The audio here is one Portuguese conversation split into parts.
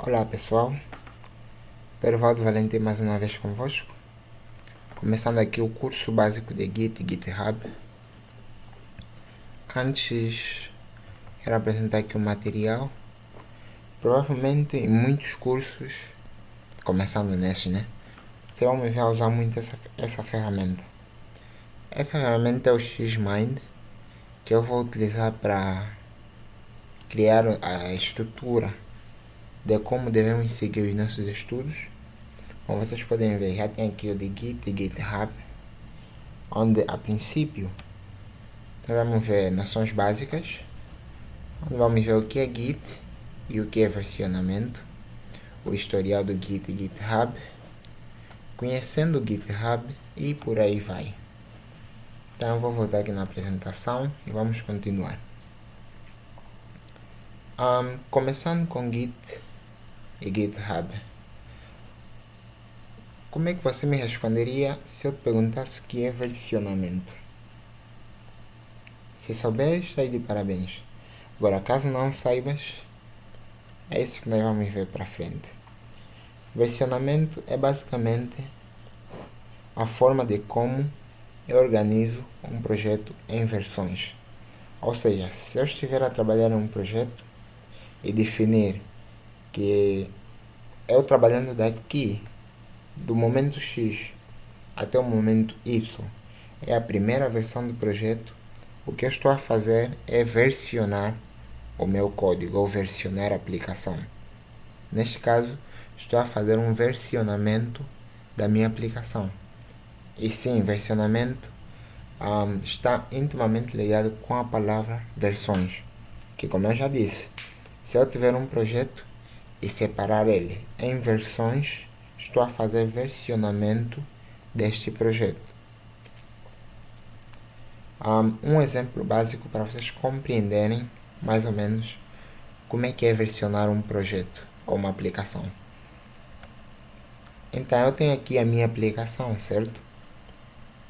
Olá pessoal, Dorivaldo Valentim mais uma vez convosco, começando aqui o curso básico de Git e GitHub. Antes, quero apresentar aqui o material. Provavelmente em muitos cursos, começando neste, você vai me ver usar muito essa ferramenta. Essa ferramenta é o Xmind, que eu vou utilizar para criar a estrutura de como devemos seguir os nossos estudos. Como vocês podem ver, já tem aqui o de Git e GitHub, onde a princípio nós vamos ver noções básicas, onde vamos ver o que é Git e o que é versionamento, o historial do Git e GitHub, conhecendo o GitHub e por aí vai. Então eu vou voltar aqui na apresentação e vamos continuar. Começando com Git e GitHub. Como é que você me responderia se eu te perguntasse o que é versionamento? Se souberes, está aí de parabéns. Agora, caso não saibas, é isso que nós vamos ver para frente. Versionamento é basicamente a forma de como eu organizo um projeto em versões. Ou seja, se eu estiver a trabalhar em um projeto e definir que eu trabalhando daqui, do momento X até o momento Y, é a primeira versão do projeto, o que eu estou a fazer é versionar o meu código ou versionar a aplicação. Neste caso, estou a fazer um versionamento da minha aplicação. E sim, versionamento está intimamente ligado com a palavra versões, que como eu já disse, se eu tiver um projeto e separar ele em versões, estou a fazer versionamento deste projeto. Um exemplo básico para vocês compreenderem mais ou menos como é que é versionar um projeto ou uma aplicação. Então eu tenho aqui a minha aplicação, certo?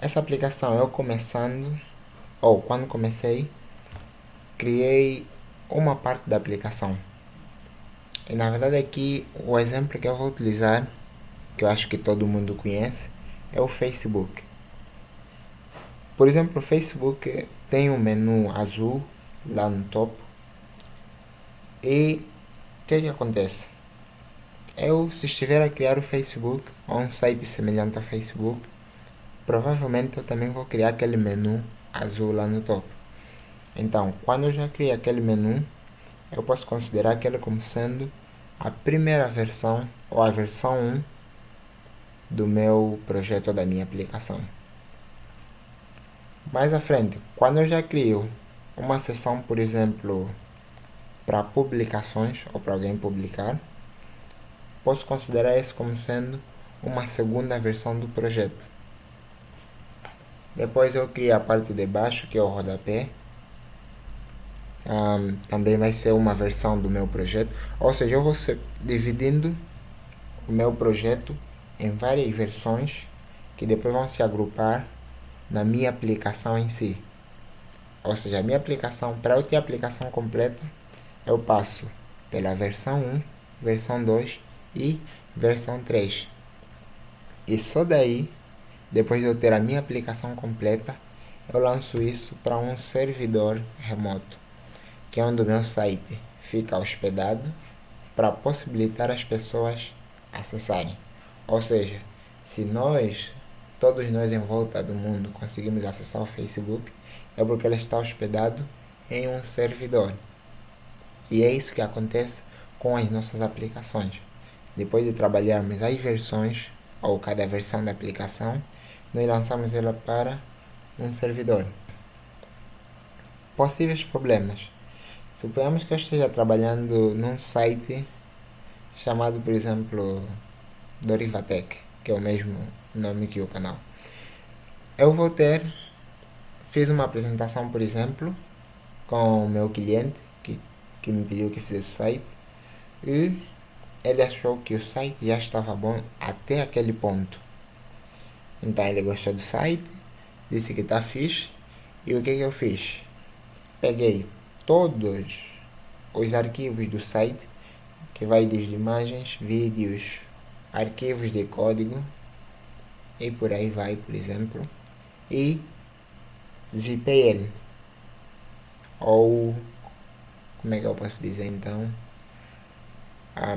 Essa aplicação eu começando, ou quando comecei, criei uma parte da aplicação. E na verdade aqui o exemplo que eu vou utilizar, que eu acho que todo mundo conhece, é o Facebook. Por exemplo, o Facebook tem um menu azul lá no topo. E o que acontece? Eu, se estiver a criar o Facebook ou um site semelhante ao Facebook, provavelmente eu também vou criar aquele menu azul lá no topo. Então, quando eu já criei aquele menu, eu posso considerar aquele como sendo a primeira versão ou a versão 1 do meu projeto ou da minha aplicação. Mais à frente, quando eu já crio uma seção, por exemplo, para publicações ou para alguém publicar, posso considerar isso como sendo uma segunda versão do projeto. Depois eu crio a parte de baixo, que é o rodapé. Também vai ser uma versão do meu projeto. Ou seja, eu vou dividindo o meu projeto em várias versões que depois vão se agrupar na minha aplicação em si. Ou seja, a minha aplicação, para eu ter a aplicação completa, eu passo pela versão 1, versão 2 e versão 3. E só daí, depois de eu ter a minha aplicação completa, eu lanço isso para um servidor remoto, que é onde o meu site fica hospedado para possibilitar as pessoas acessarem. Ou seja, se todos nós em volta do mundo conseguimos acessar o Facebook, é porque ele está hospedado em um servidor. E é isso que acontece com as nossas aplicações. Depois de trabalharmos as versões, ou cada versão da aplicação, nós lançamos ela para um servidor. Possíveis problemas. Suponhamos que eu esteja trabalhando num site chamado, por exemplo, Dorivatec, que é o mesmo nome que o canal. Eu fiz uma apresentação, por exemplo, com o meu cliente, que me pediu que fizesse site, e ele achou que o site já estava bom até aquele ponto. Então ele gostou do site, disse que está fixe, e o que eu fiz? Peguei todos os arquivos do site que vai desde imagens, vídeos, arquivos de código e por aí vai, por exemplo, e zipei ele, ou como é que eu posso dizer então,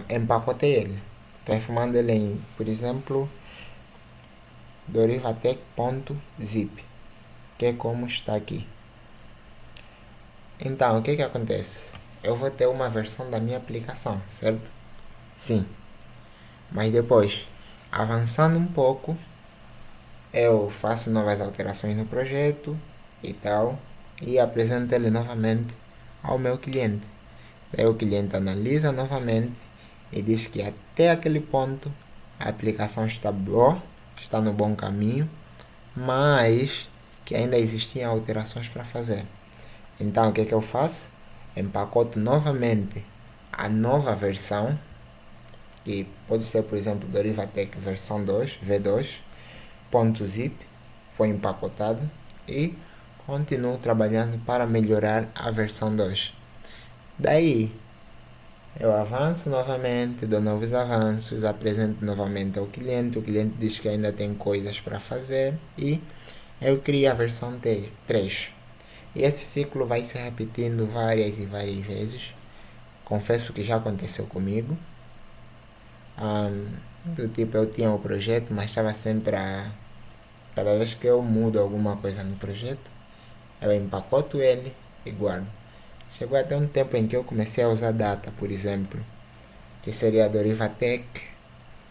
empacotei ele, transformando ele em, por exemplo, dorivatec.zip, que é como está aqui. Então, o que acontece? Eu vou ter uma versão da minha aplicação, certo? Sim. Mas depois, avançando um pouco, eu faço novas alterações no projeto e tal, e apresento ele novamente ao meu cliente. Daí o cliente analisa novamente e diz que até aquele ponto a aplicação está boa, está no bom caminho, mas que ainda existiam alterações para fazer. Então o que eu faço? Empacoto novamente a nova versão, que pode ser, por exemplo, Dorivatec versão 2, v2.zip, foi empacotado e continuo trabalhando para melhorar a versão 2. Daí eu avanço novamente, dou novos avanços, apresento novamente ao cliente, o cliente diz que ainda tem coisas para fazer e eu crio a versão 3. E esse ciclo vai se repetindo várias e várias vezes. Confesso que já aconteceu comigo. Do tipo, eu tinha o projeto, mas estava sempre a. Cada vez que eu mudo alguma coisa no projeto, eu empacoto ele e guardo. Chegou até um tempo em que eu comecei a usar data, por exemplo, que seria a Dorivatec,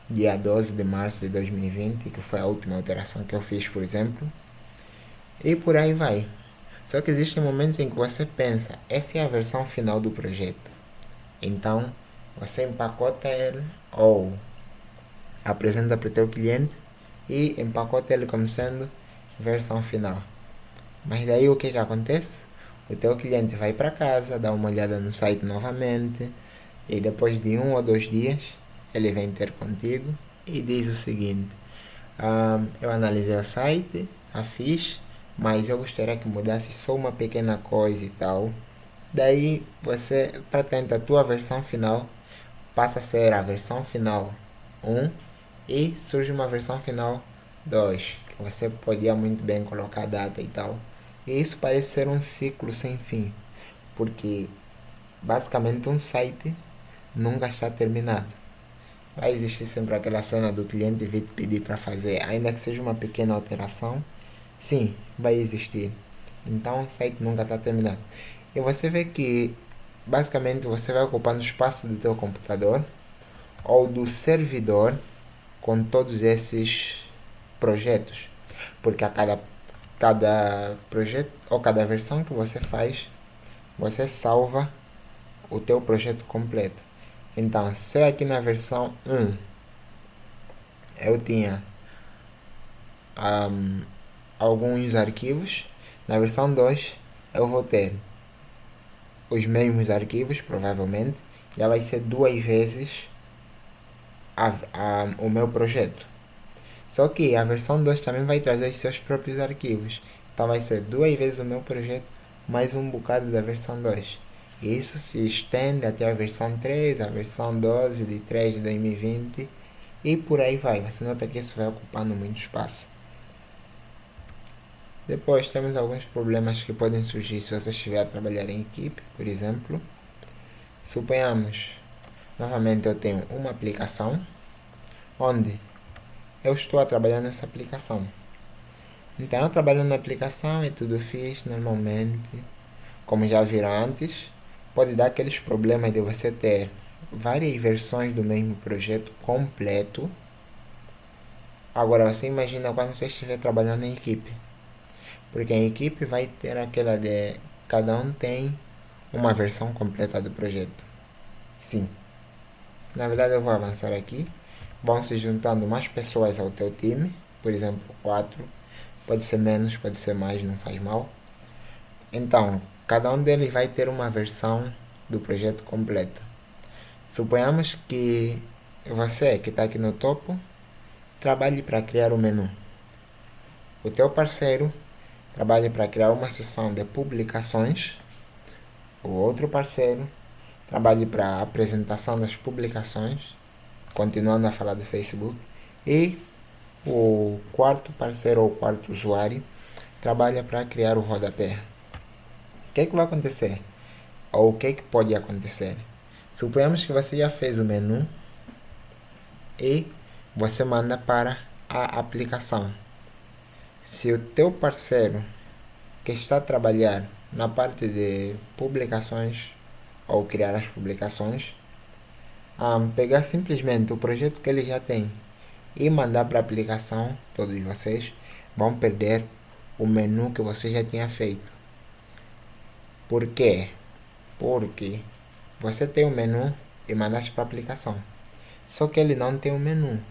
dia 12 de março de 2020, que foi a última alteração que eu fiz, por exemplo, e por aí vai. Só que existem momentos em que você pensa, essa é a versão final do projeto. Então, você empacota ele ou apresenta para o teu cliente e empacota ele como sendo versão final. Mas daí o que acontece? O teu cliente vai para casa, dá uma olhada no site novamente e depois de 1 ou 2 dias ele vem ter contigo e diz o seguinte: eu analisei o site, a fiz, mas eu gostaria que mudasse só uma pequena coisa e tal. Daí você, praticamente a tua versão final passa a ser a versão final 1 e surge uma versão final 2, que você podia muito bem colocar data e tal. E isso parece ser um ciclo sem fim, porque basicamente um site nunca está terminado. Vai existir sempre aquela cena do cliente vir te pedir para fazer, ainda que seja uma pequena alteração. Sim, vai existir. Então o site nunca está terminado. E você vê que basicamente você vai ocupando o espaço do teu computador ou do servidor com todos esses projetos. Porque a cada projeto ou cada versão que você faz, você salva o teu projeto completo. Então, se aqui na versão 1 eu tinha alguns arquivos, na versão 2 eu vou ter os mesmos arquivos, provavelmente, já vai ser 2 vezes o meu projeto. Só que a versão 2 também vai trazer os seus próprios arquivos. Então vai ser 2 vezes o meu projeto mais um bocado da versão 2. E isso se estende até a versão 3, a versão 12 de 3 de 2020 e por aí vai. Você nota que isso vai ocupando muito espaço. Depois temos alguns problemas que podem surgir se você estiver a trabalhar em equipe, por exemplo. Suponhamos, novamente eu tenho uma aplicação onde eu estou a trabalhar nessa aplicação. Então eu trabalho na aplicação e tudo fiz normalmente. Como já viram antes, pode dar aqueles problemas de você ter várias versões do mesmo projeto completo. Agora você imagina quando você estiver trabalhando em equipe. Porque em equipe vai ter aquela de cada um tem uma versão completa do projeto. Sim. Na verdade eu vou avançar aqui. Vão se juntando mais pessoas ao teu time. Por exemplo, 4. Pode ser menos, pode ser mais, não faz mal. Então, cada um deles vai ter uma versão do projeto completa. Suponhamos que você, que está aqui no topo, trabalhe para criar o menu. O teu parceiro trabalha para criar uma seção de publicações. O outro parceiro trabalhe para a apresentação das publicações, continuando a falar do Facebook. E o quarto parceiro ou quarto usuário trabalha para criar o rodapé. O que vai acontecer? Ou o que pode acontecer? Suponhamos que você já fez o menu e você manda para a aplicação. Se o teu parceiro que está a trabalhar na parte de publicações ou criar as publicações, pegar simplesmente o projeto que ele já tem e mandar para a aplicação, todos vocês vão perder o menu que você já tinha feito. Por quê? Porque você tem o menu e mandaste para a aplicação. Só que ele não tem o menu,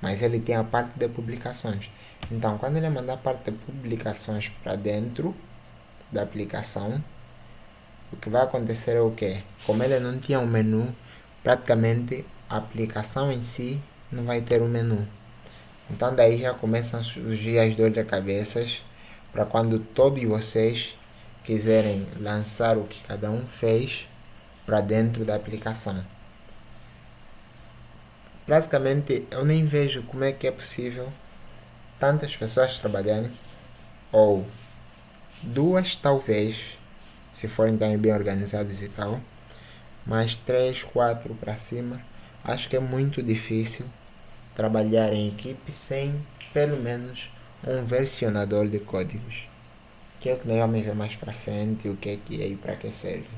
mas ele tem a parte de publicações. Então, quando ele mandar a parte de publicações para dentro da aplicação, o que vai acontecer é o quê? Como ele não tinha um menu, praticamente a aplicação em si não vai ter um menu. Então daí já começam a surgir as dores de cabeças para quando todos vocês quiserem lançar o que cada um fez para dentro da aplicação. Praticamente eu nem vejo como é que é possível tantas pessoas trabalharem, ou duas talvez, se forem bem organizados e tal, mas 3, 4 para cima, acho que é muito difícil trabalhar em equipe sem pelo menos um versionador de códigos, que é o que nós vamos ver mais para frente, o que é e para que serve.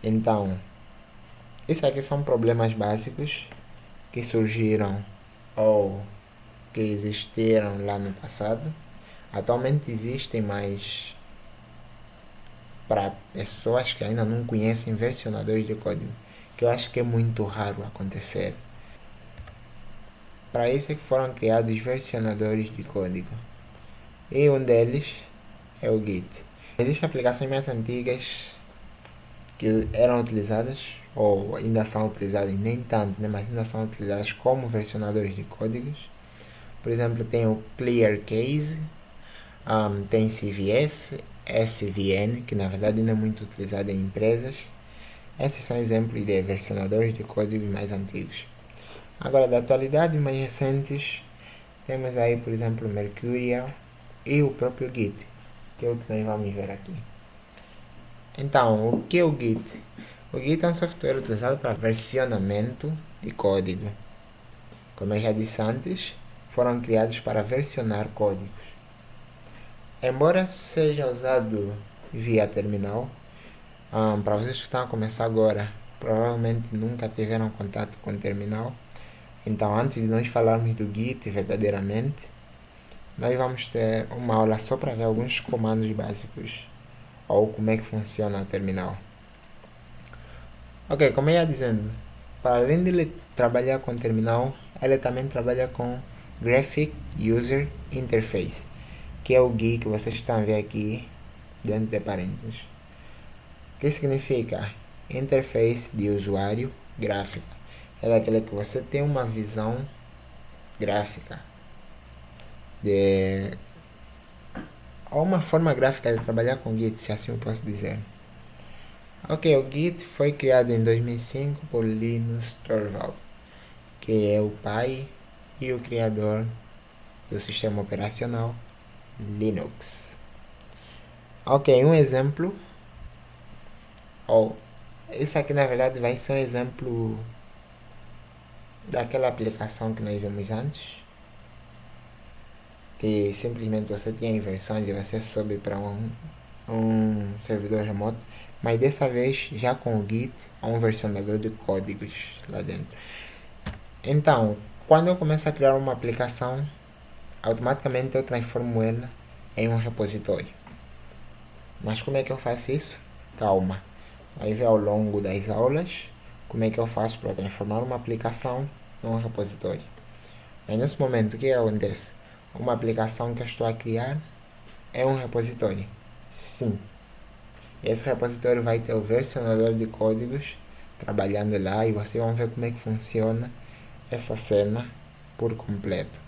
Então, isso aqui são problemas básicos que surgiram ou que existiram lá no passado. Atualmente existem, mas para pessoas que ainda não conhecem versionadores de código, que eu acho que é muito raro acontecer. Para isso é que foram criados versionadores de código. E um deles é o Git. Existem aplicações mais antigas que eram utilizadas, ou ainda são utilizadas, nem tanto, né, mas ainda são utilizadas como versionadores de códigos. Por exemplo, tem o ClearCase, tem CVS, SVN, que na verdade ainda é muito utilizado em empresas. Esses são exemplos de versionadores de código mais antigos. Agora, da atualidade, mais recentes, temos aí, por exemplo, o Mercurial e o próprio Git, que é o que nós vamos ver aqui. Então, o que é o Git? O Git é um software utilizado para versionamento de código. Como eu já disse antes, foram criados para versionar códigos. Embora seja usado via terminal, para vocês que estão a começar agora, provavelmente nunca tiveram contato com o terminal. Então, antes de nós falarmos do Git verdadeiramente, nós vamos ter uma aula só para ver alguns comandos básicos ou como é que funciona o terminal. Ok, como eu ia dizendo, para além de ele trabalhar com terminal, ele também trabalha com Graphic User Interface, que é o GUI que vocês estão a ver aqui dentro de parênteses. O que significa? Interface de usuário gráfico. É aquela que você tem uma visão gráfica de ou uma forma gráfica de trabalhar com Git, se assim eu posso dizer. Ok, o Git foi criado em 2005 por Linus Torvalds, que é o pai e o criador do sistema operacional Linux. Ok, um exemplo, ou isso aqui na verdade vai ser um exemplo daquela aplicação que nós vimos antes, que simplesmente você tinha inversões e você sobe para um servidor remoto, mas dessa vez já com o Git, há um versionador de códigos lá dentro. Então, quando eu começo a criar uma aplicação, automaticamente eu transformo ela em um repositório. Mas como é que eu faço isso? Calma, vai ver ao longo das aulas como é que eu faço para transformar uma aplicação em um repositório. Mas nesse momento, o que acontece? Uma aplicação que eu estou a criar é um repositório. Sim. Esse repositório vai ter o versionador de códigos trabalhando lá e vocês vão ver como é que funciona essa cena por completo.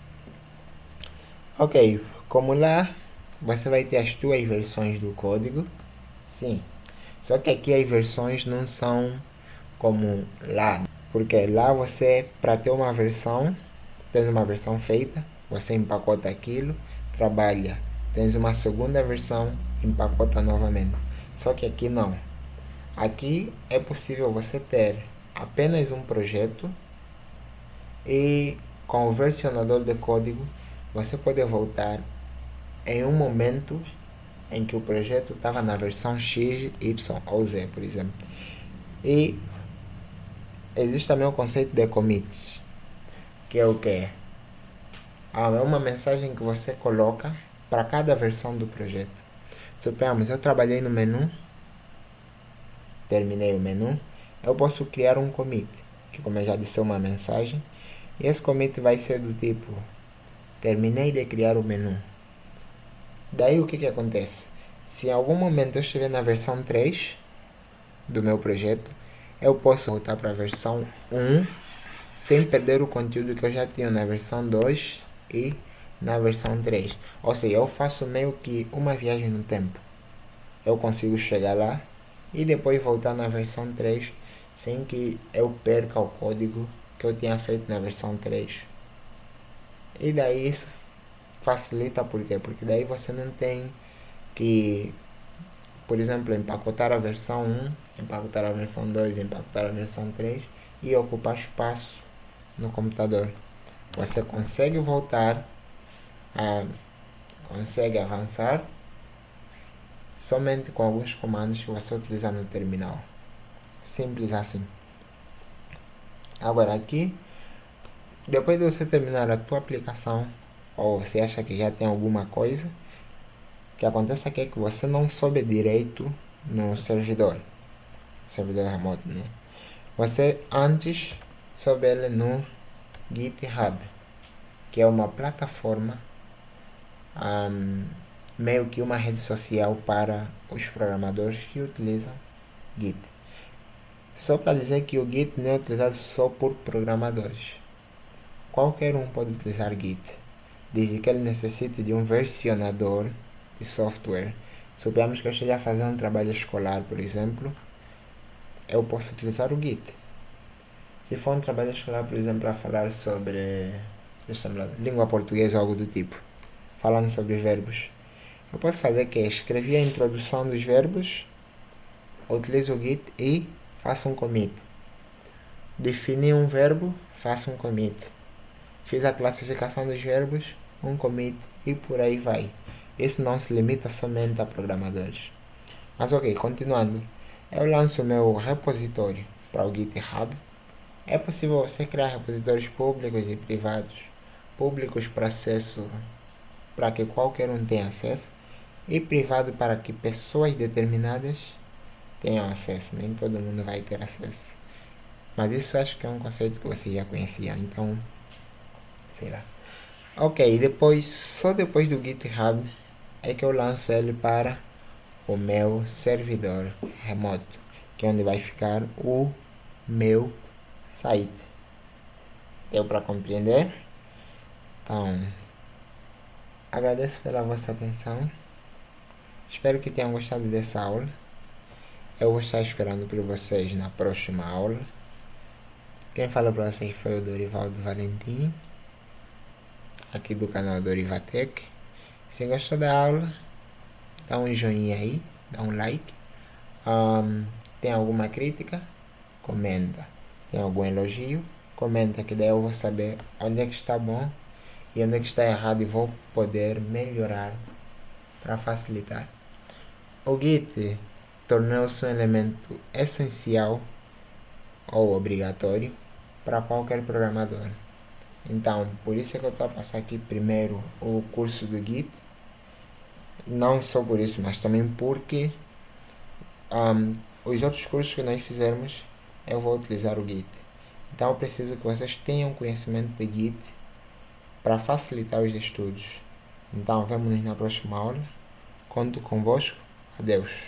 Ok, como lá você vai ter as tuas versões do código. Sim. Só que aqui as versões não são como lá. Porque lá você, para ter uma versão, tens uma versão feita, você empacota aquilo, trabalha. Tens uma segunda versão, empacota novamente. Só que aqui não. Aqui é possível você ter apenas um projeto e com o versionador de código você pode voltar em um momento em que o projeto estava na versão X, Y ou Z, por exemplo. E existe também o conceito de commits, que é o que? É uma mensagem que você coloca para cada versão do projeto. Suponhamos, eu trabalhei no menu, terminei o menu, eu posso criar um commit, que como eu já disse é uma mensagem, e esse commit vai ser do tipo, terminei de criar o menu. Daí o que acontece? Se em algum momento eu estiver na versão 3 do meu projeto, eu posso voltar para a versão 1 sem perder o conteúdo que eu já tinha na versão 2 e na versão 3. Ou seja, eu faço meio que uma viagem no tempo. Eu consigo chegar lá e depois voltar na versão 3 sem que eu perca o código que eu tinha feito na versão 3. E daí isso facilita por quê? Porque daí você não tem que, por exemplo, empacotar a versão 1, empacotar a versão 2, empacotar a versão 3 e ocupar espaço no computador. Você consegue voltar, consegue avançar somente com alguns comandos que você utilizar no terminal. Simples assim. Agora aqui, depois de você terminar a tua aplicação, ou você acha que já tem alguma coisa, o que acontece aqui é que você não soube direito no servidor remoto, né? Você antes soube ele no GitHub, que é uma plataforma, meio que uma rede social para os programadores que utilizam Git. Só para dizer que o Git não é utilizado só por programadores. Qualquer um pode utilizar Git, desde que ele necessite de um versionador de software. Suponhamos que eu esteja fazendo um trabalho escolar, por exemplo, eu posso utilizar o Git. Se for um trabalho escolar, por exemplo, a falar sobre língua portuguesa ou algo do tipo, falando sobre verbos, eu posso fazer que escrevi a introdução dos verbos, utilizo o Git e faço um commit. Defini um verbo, faço um commit. Fiz a classificação dos verbos, um commit e por aí vai. Isso não se limita somente a programadores. Mas ok, continuando. Eu lanço o meu repositório para o GitHub. É possível você criar repositórios públicos e privados. Públicos para acesso, para que qualquer um tenha acesso, e privado para que pessoas determinadas tenham acesso. Nem todo mundo vai ter acesso. Mas isso acho que é um conceito que você já conhecia, então, sei lá. Ok, só depois do GitHub é que eu lanço ele para o meu servidor remoto, que é onde vai ficar o meu site. Deu para compreender? Então, agradeço pela vossa atenção. Espero que tenham gostado dessa aula. Eu vou estar esperando por vocês na próxima aula. Quem falou para vocês foi o Dorivaldo Valentim, aqui do canal Dorivatec. Se gostou da aula, dá um joinha aí, dá um like. Tem alguma crítica? Comenta. Tem algum elogio? Comenta, que daí eu vou saber onde é que está bom e onde é que está errado e vou poder melhorar para facilitar. O Git tornou-se um elemento essencial ou obrigatório para qualquer programador. Então, por isso é que eu estou a passar aqui primeiro o curso do Git. Não só por isso, mas também porque os outros cursos que nós fizermos, eu vou utilizar o Git. Então, eu preciso que vocês tenham conhecimento de Git para facilitar os estudos. Então, vemo-nos na próxima aula. Conto convosco. Adeus.